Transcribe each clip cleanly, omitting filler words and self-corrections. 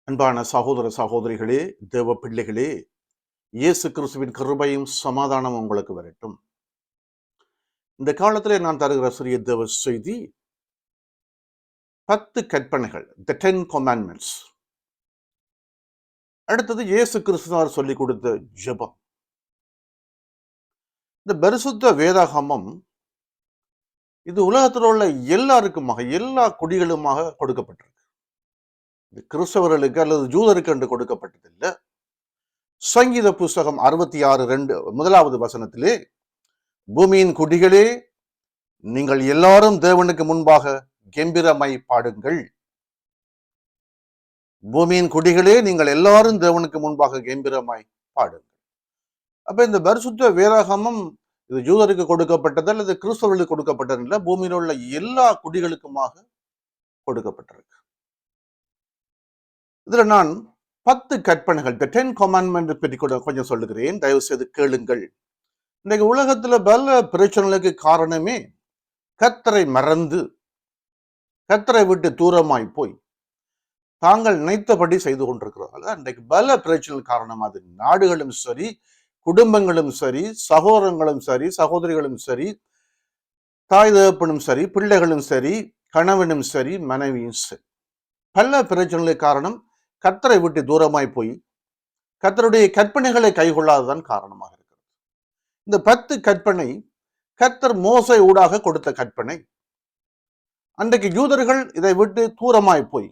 அன்பான சகோதர சகோதரிகளே, தேவ பிள்ளைகளே, இயேசு கிறிஸ்துவின் கிருபையும் சமாதானம் உங்களுக்கு வரட்டும். இந்த காலத்திலே நான் தருகிற சிறிய தேவ செய்தி 10 கற்பனைகள், த 10 commandments. அடுத்தது இயேசு கிறிஸ்துவார் சொல்லிக் கொடுத்த ஜெபம். இந்த பரிசுத்த வேதாகமம் இது உலகத்தில் உள்ள எல்லாருக்குமாக, எல்லா குடிகளுமாக கொடுக்கப்பட்டிருக்கு. இது கிறிஸ்தவர்களுக்கு அல்லது ஜூதருக்கு என்று கொடுக்கப்பட்டதில்லை. சங்கீத புஸ்தகம் 66:2 முதலாவது வசனத்திலே, பூமியின் குடிகளே, நீங்கள் எல்லாரும் தேவனுக்கு முன்பாக கெம்பீரமாய் பாடுங்கள். பூமியின் குடிகளே, நீங்கள் எல்லாரும் தேவனுக்கு முன்பாக கெம்பீரமாய் பாடுங்கள். அப்ப இந்த பரிசுத்த வேதாகமம் இது ஜூதருக்கு கொடுக்கப்பட்டது அல்லது கிறிஸ்தவர்களுக்கு கொடுக்கப்பட்டதில்லை, பூமியில் உள்ள எல்லா குடிகளுக்குமாக கொடுக்கப்பட்டிருக்கு. இதுல நான் 10 கற்பனைகள், த 10 commandment பற்றி கொஞ்சம் சொல்லுகிறேன், தயவு செய்து கேளுங்கள். இன்னைக்கு உலகத்துல பல பிரச்சனைகளுக்கு காரணமே கர்த்தரை மறந்து, கர்த்தரை விட்டு தூரமாய் போய் தாங்கள் நினைத்தபடி செய்து கொண்டிருக்கிறார்கள். இன்றைக்கு பல பிரச்சனை காரணம். அது நாடுகளும் சரி, குடும்பங்களும் சரி, சகோதரங்களும் சரி, சகோதரிகளும் சரி, தாய் தகப்பனும் சரி, பிள்ளைகளும் சரி, கணவனும் சரி, மனைவியும் சரி, பல பிரச்சனைகளுக்கு காரணம் கர்த்தரை விட்டு தூரமாய் போய் கர்த்தருடைய கற்பனைகளை கைகொள்ளாததான் காரணமாக இருக்கிறது. இந்த 10 கற்பனை கர்த்தர் மோசே ஊடாக கொடுத்த கற்பனை. அன்றைக்கு யூதர்கள் இதை விட்டு தூரமாய் போய்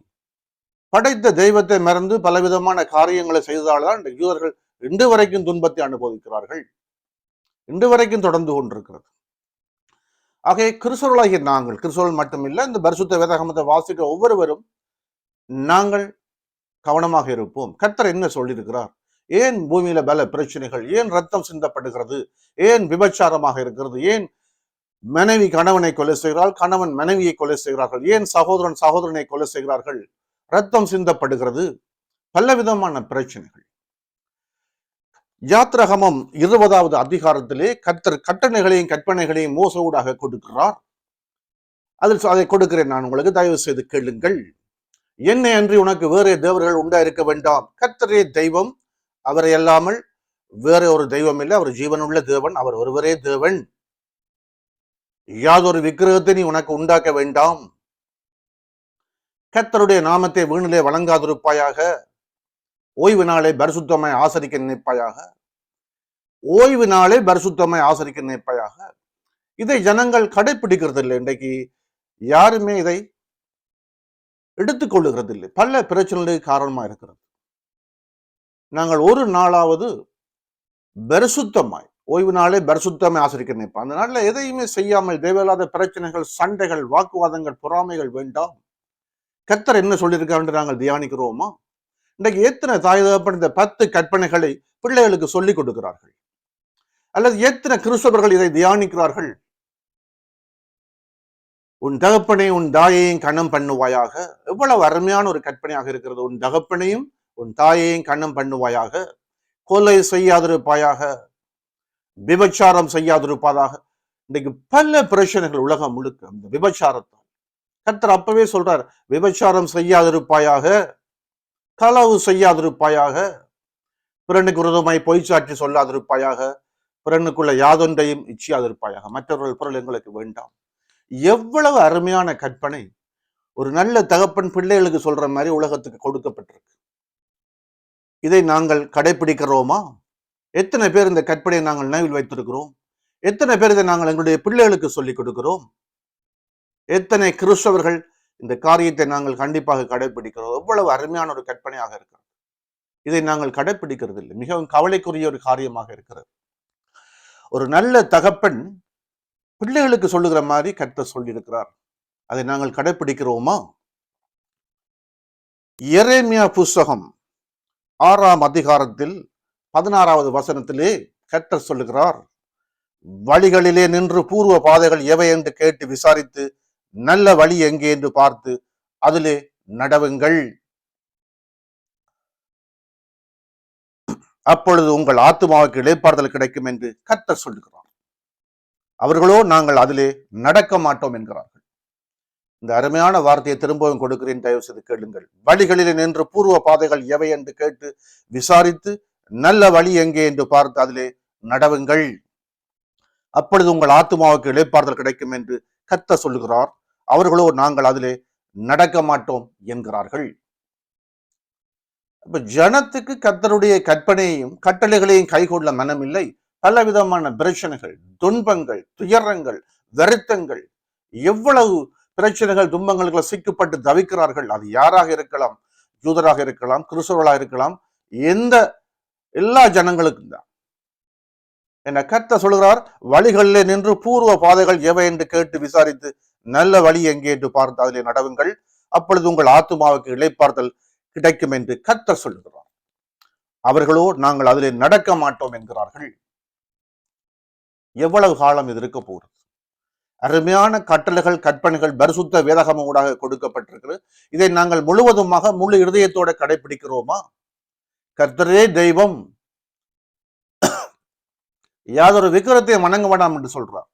படைத்த தெய்வத்தை மறந்து பலவிதமான காரியங்களை செய்ததால்தான் இந்த யூதர்கள் இன்று வரைக்கும் துன்பத்தை அனுபவிக்கிறார்கள், இன்று வரைக்கும் தொடர்ந்து கொண்டிருக்கிறது. ஆகவே கிறிஸ்தவர்களாகிய நாங்கள், கிறிஸ்தவர்கள் மட்டுமில்லை, இந்த பரிசுத்த வேதாகமத்தை வாசிக்கிற ஒவ்வொருவரும் நாங்கள் கவனமாக இருப்போம். கர்த்தர் என்ன சொல்லியிருக்கிறார்? ஏன் பூமியில பல பிரச்சனைகள், ஏன் ரத்தம் சிந்தப்படுகிறது, ஏன் விபச்சாரமாக இருக்கிறது, ஏன் மனைவி கணவனை கொலை செய்கிறாள், கணவன் மனைவியை கொலை செய்கிறார்கள், ஏன் சகோதரன் சகோதரனை கொலை செய்கிறார்கள், ரத்தம் சிந்தப்படுகிறது, பலவிதமான பிரச்சனைகள். யாத்ராகமம் 20வது அதிகாரத்திலே கர்த்தர் கட்டளைகளையும் கற்பனைகளையும் மோசையூடாக கொடுக்கிறார். அதில் அதை கொடுக்கிறேன் நான் உங்களுக்கு, தயவு செய்து கேளுங்கள். என்னை அன்றி உனக்கு வேறே தேவர்கள் உண்டா இருக்க வேண்டாம். கர்த்தரே தெய்வம், அவரை அல்லாமல் வேற ஒரு தெய்வம் இல்லை. அவர் ஜீவனுள்ள தேவன், அவர் ஒருவரே தேவன். யாதொரு விக்கிரகத்தை நீ உனக்கு உண்டாக்க வேண்டாம். கர்த்தருடைய நாமத்தை வீணிலே வழங்காதிருப்பாயாக. ஓய்வு நாளை பரிசுத்தமாய் ஆசரிக்க நினைப்பாயாக. ஓய்வு நாளை பரிசுத்தமாய் ஆசரிக்க நினைப்பாயாக. இதை ஜனங்கள் கடைபிடிக்கிறது இல்லை. இன்றைக்கு யாருமே இதை எடுத்துக்கொள்ளுகிறது இல்லை. பல பிரச்சனைகளுக்கு காரணமா இருக்கிறது. நாங்கள் ஒரு நாளாவது பரிசுத்தமாய், ஓய்வு நாளே பரிசுத்தமாய் ஆசரிக்க நினைப்போம். அந்த நாளில் எதையுமே செய்யாமல் தேவையில்லாத பிரச்சனைகள், சண்டைகள், வாக்குவாதங்கள், பொறாமைகள் வேண்டாம். கர்த்தர் என்ன சொல்லியிருக்கார் என்று நாங்கள் தியானிக்கிறோமா? இன்றைக்கு எத்தனை தாய் தகப்பன் இந்த 10 கற்பனைகளை பிள்ளைகளுக்கு சொல்லிக் கொடுக்கிறார்கள்? அல்லது எத்தனை கிறிஸ்தவர்கள் இதை தியானிக்கிறார்கள்? உன் தகப்பனை உன் தாயையும் கண்ணம் பண்ணுவாயாக. எவ்வளவு அருமையான ஒரு கற்பனையாக இருக்கிறது. உன் தகப்பனையும் உன் தாயையும் கண்ணம் பண்ணுவாயாக. கொலை செய்யாதிருப்பாயாக, விபச்சாரம் செய்யாதிருப்பதாக. இன்றைக்கு பல பிரச்சனைகள் உலகம் முழுக்க இந்த விபச்சாரத்தால். கர்த்தர் அப்பவே சொல்றார், விபச்சாரம் செய்யாதிருப்பாயாக, களவு செய்யாதிருப்பாயாக, பிறனுக்கு விரோதமாய் பொய்ச்சாற்றி சொல்லாதிருப்பாயாக, பிறனுக்குள்ள யாதொன்றையும் இச்சியாதிருப்பாயாக, மற்றவர்கள் பொருள் எங்களுக்கு வேண்டாம். எவ்வளவு அருமையான கற்பனை! ஒரு நல்ல தகப்பன் பிள்ளைகளுக்கு சொல்ற மாதிரி உலகத்துக்கு கொடுக்கப்பட்டிருக்கு. இதை நாங்கள் கடைபிடிக்கிறோமா? எத்தனை பேர் இந்த கற்பனையை நாங்கள் நினைவில் வைத்திருக்கிறோம்? எத்தனை பேர் இதை நாங்கள் எங்களுடைய பிள்ளைகளுக்கு சொல்லிக் கொடுக்கிறோம்? எத்தனை கிறிஸ்தவர்கள் இந்த காரியத்தை நாங்கள் கண்டிப்பாக கடைபிடிக்கிறோம்? எவ்வளவு அருமையான ஒரு கற்பனையாக இருக்கிறது. இதை நாங்கள் கடைபிடிக்கிறது இல்லை. மிகவும் கவலைக்குரிய ஒரு காரியமாக இருக்கிறது. ஒரு நல்ல தகப்பன் பிள்ளைகளுக்கு சொல்லுகிற மாதிரி கர்த்தர் சொல்லியிருக்கிறார். அதை நாங்கள் கடைபிடிக்கிறோமா? எரேமியா புஸ்தகம் 6ஆம் அதிகாரத்தில் 16வது வசனத்திலே கர்த்தர் சொல்லுகிறார், வழிகளிலே நின்று பூர்வ பாதைகள் எவை என்று கேட்டு விசாரித்து நல்ல வழி எங்கே என்று பார்த்து அதிலே நடவுங்கள். அப்பொழுது உங்கள் ஆத்துமாவுக்கு இளைப்பாறுதல் கிடைக்கும் என்று கர்த்தர் சொல்லுகிறார். அவர்களோ நாங்கள் அதிலே நடக்க மாட்டோம் என்கிறார்கள். இந்த அருமையான வார்த்தையை திரும்பவும் கொடுக்கிறேன், தயவு செய்து கேளுங்கள். வழிகளில் நின்று பூர்வ பாதைகள் எவை என்று கேட்டு விசாரித்து நல்ல வழி எங்கே என்று பார்த்து அதிலே நடவுங்கள். அப்பொழுது உங்கள் ஆத்துமாவுக்கு இளைப்பாறுதல் கிடைக்கும் என்று கர்த்தர் சொல்லுகிறார். அவர்களோ நாங்கள் அதிலே நடக்க மாட்டோம் என்கிறார்கள். இப்ப ஜனத்துக்கு கர்த்தருடைய கற்பனையையும் கட்டளைகளையும் கைகொள்ள மனமில்லை. பலவிதமான பிரச்சனைகள், துன்பங்கள், துயரங்கள், வருத்தங்கள், எவ்வளவு பிரச்சனைகள், துன்பங்களுக்கு சிக்கப்பட்டு தவிக்கிறார்கள். அது யாராக இருக்கலாம், யூதராக இருக்கலாம், கிறிஸ்தவர்களாக இருக்கலாம், எந்த எல்லா ஜனங்களுக்கும் தான். என்ன கர்த்தர் சொல்கிறார், வழிகளிலே நின்று பூர்வ பாதைகள் எவை என்று கேட்டு விசாரித்து நல்ல வழி எங்கே என்று பார்த்து அதிலே நடவுங்கள். அப்பொழுது உங்கள் ஆத்துமாவுக்கு இளைப்பாறுதல் கிடைக்கும் என்று கர்த்தர் சொல்லுகிறார். அவர்களோ நாங்கள் அதிலே நடக்க மாட்டோம் என்கிறார்கள். எவ்வளவு காலம் இது இருக்க போகிறது? அருமையான கட்டளைகள், கற்பனைகள் பரிசுத்த வேதாகம ஊடாக கொடுக்கப்பட்டிருக்கிறது. இதை நாங்கள் முழுவதுமாக முழு இருதயத்தோட கடைபிடிக்கிறோமா? கர்த்தரே தெய்வம், யாதொரு விக்கிரத்தை வணங்க வேண்டாம் என்று சொல்றார்.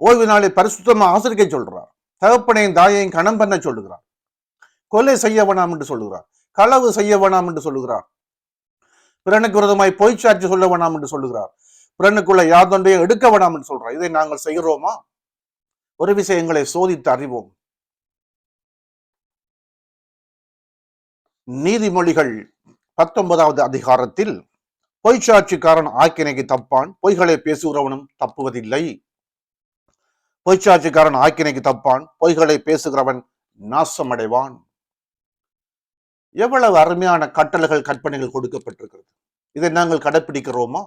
ஓய்வு நாளை பரிசுத்தமா ஆசிரிக்க சொல்றார். தகப்பனையும் தாயையும் கணம் பண்ண சொல்லுகிறார். கொலை செய்ய வேணாம் என்று சொல்லுகிறார். களவு செய்ய வேணாம் என்று சொல்லுகிறார். பிறனுக்கு விரோதமாய் பொய்ச்சாட்சி சொல்ல வேணாம் என்று சொல்லுகிறார். பிறனுக்குள்ள யாதொன்றையும் எடுக்க வேணாம் என்று சொல்றார். இதை நாங்கள் செய்கிறோமா? ஒரு விஷயங்களை சோதித்து அறிவோம். நீதிமொழிகள் 19வது அதிகாரத்தில் பொய்ச்சாட்சிக்காரன் ஆக்கினைக்கு தப்பான், பொய்களை பேசுகிறவனும் தப்புவதில்லை. பொய்ச்சாட்சிக்காரன் ஆக்கினைக்கு தப்பான், பொய்களை பேசுகிறவன் நாசமடைவான். எவ்வளவு அருமையான கட்டளைகள், கற்பனைகள் கொடுக்கப்பட்டிருக்கிறது. இதை நாங்கள் கடைபிடிக்கிறோமா?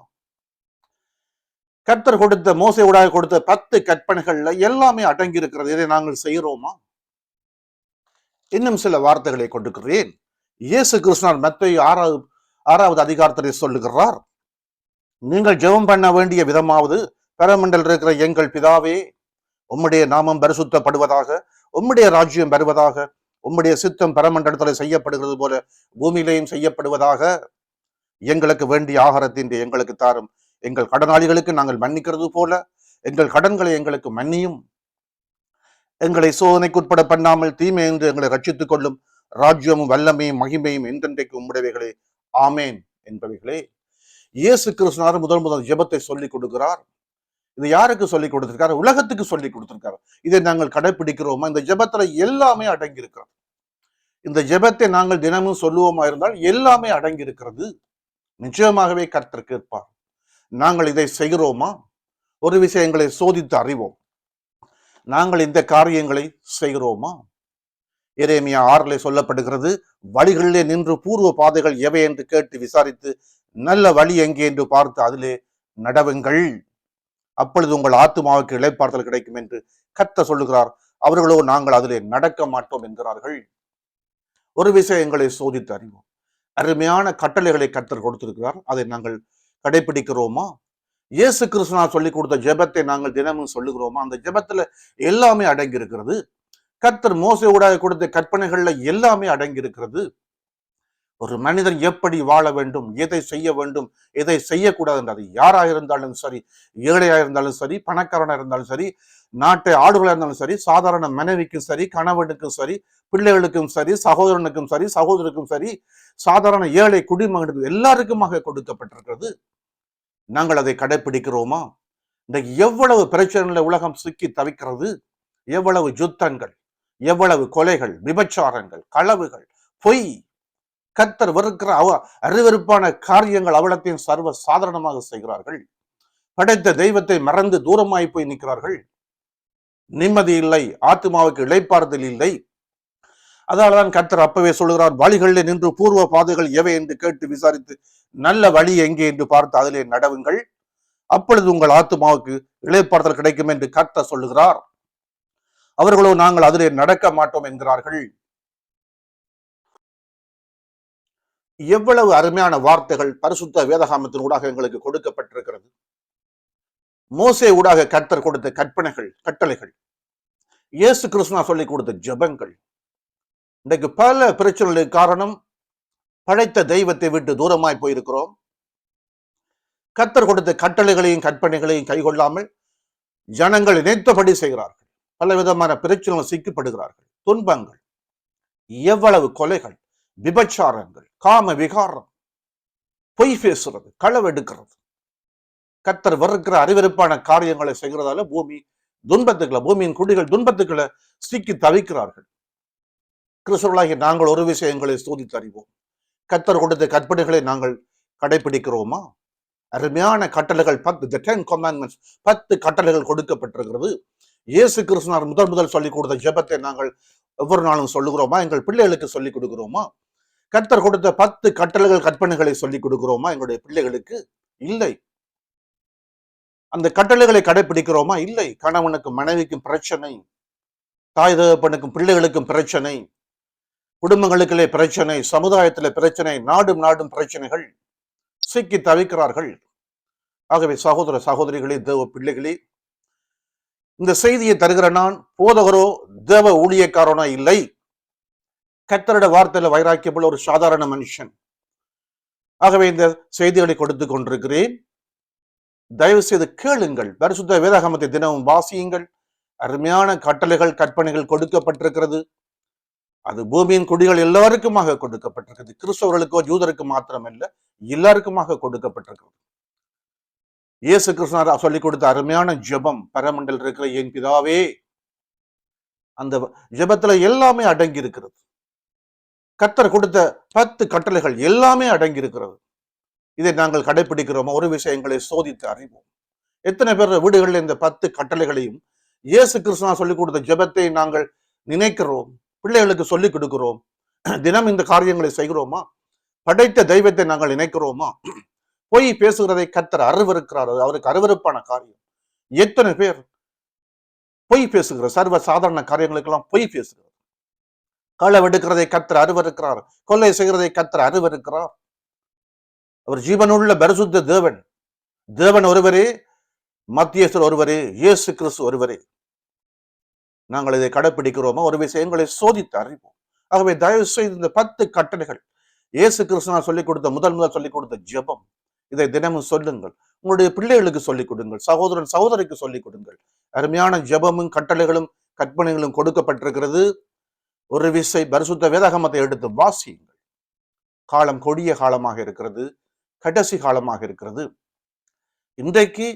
கர்த்தர் கொடுத்த, மோசே ஊடாக கொடுத்த 10 கற்பனைகள்ல எல்லாமே அடங்கி இருக்கிறது. இதை நாங்கள் செய்கிறோமா? இன்னும் சில வார்த்தைகளை கொடுக்கிறேன். இயேசு கிறிஸ்துவின் மத்தேயு 6வது அதிகாரத்திலே சொல்லுகிறார், நீங்கள் ஜெபம் பண்ண வேண்டிய விதமாவது, பரமண்டல் இருக்கிற எங்கள் பிதாவே, உம்முடைய நாமம் பரிசுத்தப்படுவதாக, உம்முடைய ராஜ்யம் வருவதாக, உம்முடைய சித்தம் பரமண்டலத்தில் செய்யப்படுகிறது போல பூமியிலேயும் செய்யப்படுவதாக. எங்களுக்கு வேண்டிய ஆகாரத்தின் எங்களுக்கு தாரும். எங்கள் கடனாளிகளுக்கு நாங்கள் மன்னிக்கிறது போல எங்கள் கடன்களை எங்களுக்கு மன்னியும். எங்களை சோதனைக்குட்பட பண்ணாமல் தீமை என்று எங்களை ரட்சித்துக் கொள்ளும். ராஜ்யமும் வல்லமையும் மகிமையும் என்றென்றைக்கு உம்முடையவைகளே, ஆமேன் என்பவைகளே. இயேசு கிறிஸ்துவின் முதல் ஜெபத்தை சொல்லிக் கொடுக்கிறார். இது யாருக்கு சொல்லிக் கொடுத்திருக்காரு? உலகத்துக்கு சொல்லிக் கொடுத்திருக்காரு. இதை நாங்கள் கடைபிடிக்கிறோமா? இந்த ஜெபத்துல எல்லாமே அடங்கி இருக்கிறது. இந்த ஜெபத்தை நாங்கள் தினமும் சொல்லுவோமா இருந்தால் எல்லாமே அடங்கி இருக்கிறது. நிச்சயமாகவே கர்த்தர் கேட்பார். நாங்கள் இதை செய்கிறோமா? ஒரு விஷயங்களை சோதித்து அறிவோம். நாங்கள் இந்த காரியங்களை செய்கிறோமா? எரேமியா 6 சொல்லப்படுகிறது, வழிகளிலே நின்று பூர்வ பாதைகள் எவை என்று கேட்டு விசாரித்து நல்ல வழி எங்கே என்று பார்த்து அதிலே நடவுங்கள். அப்பொழுது உங்கள் ஆத்துமாவுக்கு இளைப்பாறுதல் கிடைக்கும் என்று கர்த்தர் சொல்லுகிறார். அவர்களோ நாங்கள் அதிலே நடக்க மாட்டோம் என்கிறார்கள். ஒரு விஷயங்களை சோதித்து அறிவோம். அருமையான கட்டளைகளை கர்த்தர் கொடுத்திருக்கிறார். அதை நாங்கள் கடைபிடிக்கிறோமா? இயேசு கிறிஸ்துவினால் சொல்லிக் கொடுத்த ஜெபத்தை நாங்கள் தினமும் சொல்லுகிறோமா? அந்த ஜெபத்துல எல்லாமே அடங்கி இருக்கிறது. கர்த்தர் மோசே ஊடாக கொடுத்த கற்பனைகள்ல எல்லாமே அடங்கி இருக்கிறது. ஒரு மனிதன் எப்படி வாழ வேண்டும், எதை செய்ய வேண்டும், எதை செய்யக்கூடாது என்றது யாராக இருந்தாலும் சரி, ஏழையாக இருந்தாலும் சரி, பணக்காரனாக இருந்தாலும் சரி, நாட்டை ஆளுகளாக இருந்தாலும் சரி, சாதாரண மனைவிக்கும் சரி, கணவனுக்கும் சரி, பிள்ளைகளுக்கும் சரி, சகோதரனுக்கும் சரி, சகோதரருக்கும் சரி, சாதாரண ஏழை குடிமகனுக்கு எல்லாருக்குமாக கொடுக்கப்பட்டிருக்கிறது. நாங்கள் அதை கடைபிடிக்கிறோமா? இன்றைக்கு எவ்வளவு பிரச்சனைகளை உலகம் சிக்கி தவிக்கிறது. எவ்வளவு யுத்தங்கள், எவ்வளவு கொலைகள், விபச்சாரங்கள், களவுகள், பொய், கர்த்தர் வெறுக்கிற அருவருப்பான காரியங்கள் அவலத்தையும் சர்வ சாதாரணமாக செய்கிறார்கள். படைத்த தெய்வத்தை மறந்து தூரமாய் போய் நிற்கிறார்கள். நிம்மதி இல்லை, ஆத்மாவுக்கு இளைப்பாறுதல் இல்லை. அதனால்தான் கர்த்தர் அப்பவே சொல்கிறார், வழிகளில் நின்று பூர்வ பாதைகள் எவை என்று கேட்டு விசாரித்து நல்ல வழி எங்கே என்று பார்த்து அதிலே நடவுங்கள். அப்பொழுது உங்கள் ஆத்மாவுக்கு இளைப்பாறுதல் கிடைக்கும் என்று கர்த்தர் சொல்லுகிறார். அவர்களோ நாங்கள் அதிலே நடக்க மாட்டோம் என்கிறார்கள். எவ்வளவு அருமையான வார்த்தைகள் பரிசுத்த வேதாகமத்தின் ஊடாக எங்களுக்கு கொடுக்கப்பட்டிருக்கிறது. மோசே ஊடாக கர்த்தர் கொடுத்த கற்பனைகள், கட்டளைகள், இயேசு கிறிஸ்துவா சொல்லிக் கொடுத்த ஜெபங்கள். இன்றைக்கு பல பிரச்சனைகளுக்கு காரணம், படைத்த தெய்வத்தை விட்டு தூரமாய் போயிருக்கிறோம். கர்த்தர் கொடுத்த கட்டளைகளையும் கற்பனைகளையும் கைகொள்ளாமல் ஜனங்கள் நினைத்தபடி செய்கிறார்கள். பலவிதமான பிரச்சனைகள் சிக்கப்படுகிறார்கள். துன்பங்கள், எவ்வளவு கொலைகள், விபச்சாரங்கள், காம விகாரம், பொய் பேசுறது, களவெடுக்கிறது, கர்த்தர் வெறுக்கிற அறிவிருப்பான காரியங்களை செய்கிறதால பூமியின் குடிகள் துன்பத்துக்களை சிக்கி தவிக்கிறார்கள். கிறிஸ்தவர்களாகிய நாங்கள் ஒரு விஷயங்களை சோதித்து அறிவோம். கர்த்தர் கொடுத்த கற்பனைகளை நாங்கள் கடைபிடிக்கிறோமா? அருமையான கட்டளைகள் 10 கட்டளைகள் கொடுக்கப்பட்டிருக்கிறது. இயேசு கிறிஸ்துவார் முதல் சொல்லிக் கொடுத்த ஜெபத்தை நாங்கள் ஒவ்வொரு நாளும் சொல்லுகிறோமா? எங்கள் பிள்ளைகளுக்கு சொல்லிக் கொடுக்கிறோமா? கர்த்தர் கொடுத்த 10 கட்டளைகள் கற்பனைகளை சொல்லிக் கொடுக்கிறோமா எங்களுடைய பிள்ளைகளுக்கு? இல்லை. அந்த கட்டளைகளை கடைபிடிக்கிறோமா? இல்லை. கணவனுக்கும் மனைவிக்கும் பிரச்சனை, தாய் தகப்பனுக்கும் பிள்ளைகளுக்கும் பிரச்சனை, குடும்பங்களுக்குள்ளே பிரச்சனை, சமுதாயத்துல பிரச்சனை, நாடும் பிரச்சனைகள், சிக்கி தவிக்கிறார்கள். ஆகவே சகோதர சகோதரிகளே, தேவ பிள்ளைகளே, இந்த செய்தியை தருகிற நான் போதகரோ தேவ ஊழியக்காரனோ இல்லை. கர்த்தருடைய வார்த்தையில வைராக்கியமுள்ள ஒரு சாதாரண மனுஷன். ஆகவே இந்த செய்திகளை கொடுத்து கொண்டிருக்கிறேன். தயவு செய்து கேளுங்கள். பரிசுத்த வேதாகமத்தை தினமும் வாசியுங்கள். அருமையான கட்டளைகள் கற்பனைகள் கொடுக்கப்பட்டிருக்கிறது. அது பூமியின் குடிகள் எல்லாருக்குமாக கொடுக்கப்பட்டிருக்கிறது. கிறிஸ்தவர்களுக்கோ யூதருக்கு மாத்திரமல்ல, எல்லாருக்குமாக கொடுக்கப்பட்டிருக்கிறது. இயேசு கிறிஸ்துவார் சொல்லிக் கொடுத்த அருமையான ஜெபம், பரமண்டல் இருக்கிற என் பிதாவே, அந்த ஜெபத்துல எல்லாமே அடங்கி இருக்கிறது. கர்த்தர் கொடுத்த 10 கட்டளைகள் எல்லாமே அடங்கி இருக்கிறது. இதை நாங்கள் கடைபிடிக்கிறோமா? ஒரு விஷயங்களை சோதித்து அறிவோம். எத்தனை பேர் வீடுகளில் இந்த 10 கட்டளைகளையும் இயேசு கிறிஸ்துவார் சொல்லிக் கொடுத்த ஜெபத்தை நாங்கள் நினைக்கிறோம், பிள்ளைகளுக்கு சொல்லிக் கொடுக்கிறோம், தினம் இந்த காரியங்களை செய்கிறோமா? படைத்த தெய்வத்தை நாங்கள் நினைக்கிறோமா? பொய் பேசுகிறதை கர்த்தர் அருவருக்கிறார். அவருக்கு அருவருப்பான காரியம். எத்தனை பேர் பொய் பேசுகிற சர்வ சாதாரண காரியங்களுக்கெல்லாம் பொய் பேசுகிறார். களவெடுக்கிறதை கர்த்தர் அருவருக்கிறார். கொள்ளை செய்கிறதை கர்த்தர் அருவருக்கிறார். அவர் ஜீவனுள்ள பரிசுத்த தேவன். தேவன் ஒருவரே, மத்தியஸ்தர் ஒருவரே, இயேசு கிறிஸ்து ஒருவரே. நாங்கள் இதை கடைபிடிக்கிறோமா? ஒரு விஷயங்களை சோதித்து அறிவோம். ஆகவே தயவு செய்து இந்த 10 கட்டளைகள், இயேசு கிறிஸ்து சொல்லிக் கொடுத்த முதல் சொல்லிக் கொடுத்த ஜெபம், இதை தினமும் சொல்லுங்கள். உங்களுடைய பிள்ளைகளுக்கு சொல்லிக் கொடுங்கள். சகோதரன் சகோதரிக்கு சொல்லிக் கொடுங்கள். அருமையான ஜெபமும் கட்டளைகளும் கற்பனைகளும் கொடுக்கப்பட்டிருக்கிறது. ஒரு விசை பரிசுத்த வேதாகமத்தை எடுத்து வாசியுங்கள். காலம் கொடிய காலமாக இருக்கிறது. கடைசி காலமாக இருக்கிறது. இன்றைக்கு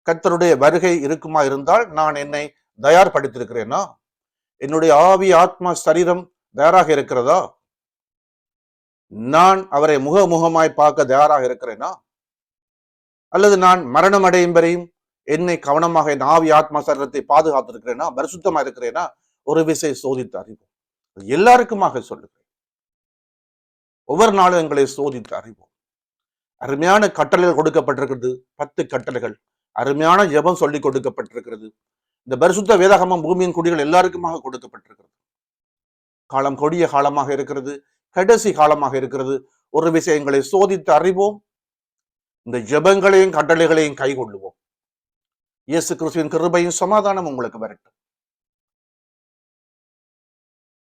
கர்த்தருடைய வருகை இருக்குமா இருந்தால் நான் என்னை தயார்படுத்தியிருக்கிறேனா? என்னுடைய ஆவி, ஆத்மா, சரீரம் தயாராக இருக்கிறதா? நான் அவரை முகமாய் பார்க்க தயாராக இருக்கிறேனா? அல்லது நான் மரணம் அடையும் வரையும் என்னை கவனமாக என் ஆவி, ஆத்மா, சரீரத்தை பாதுகாத்திருக்கிறேனா? பரிசுத்தமா இருக்கிறேனா? ஒரு விசை சோதித்து அறிவோம். எல்லாருக்குமாக சொல்லுகிறேன். ஒவ்வொரு நாளும் எங்களை சோதித்து அறிவோம். அருமையான கட்டளைகள் கொடுக்கப்பட்டிருக்கிறது. 10 கட்டளைகள். அருமையான ஜெபம் சொல்லி கொடுக்கப்பட்டிருக்கிறது. இந்த பரிசுத்த வேதாகமம் பூமியின் குடிகள் எல்லாருக்குமாக கொடுக்கப்பட்டிருக்கிறது. காலம் கொடிய காலமாக இருக்கிறது. கடைசி காலமாக இருக்கிறது. ஒரு விஷயங்களை சோதித்து அறிவோம். இந்த ஜெபங்களையும் கட்டளைகளையும் கைக்கொள்ளுவோம். இயேசு கிறிஸ்துவின் கிருபையும் சமாதானம் உங்களுக்கு வரட்டும்.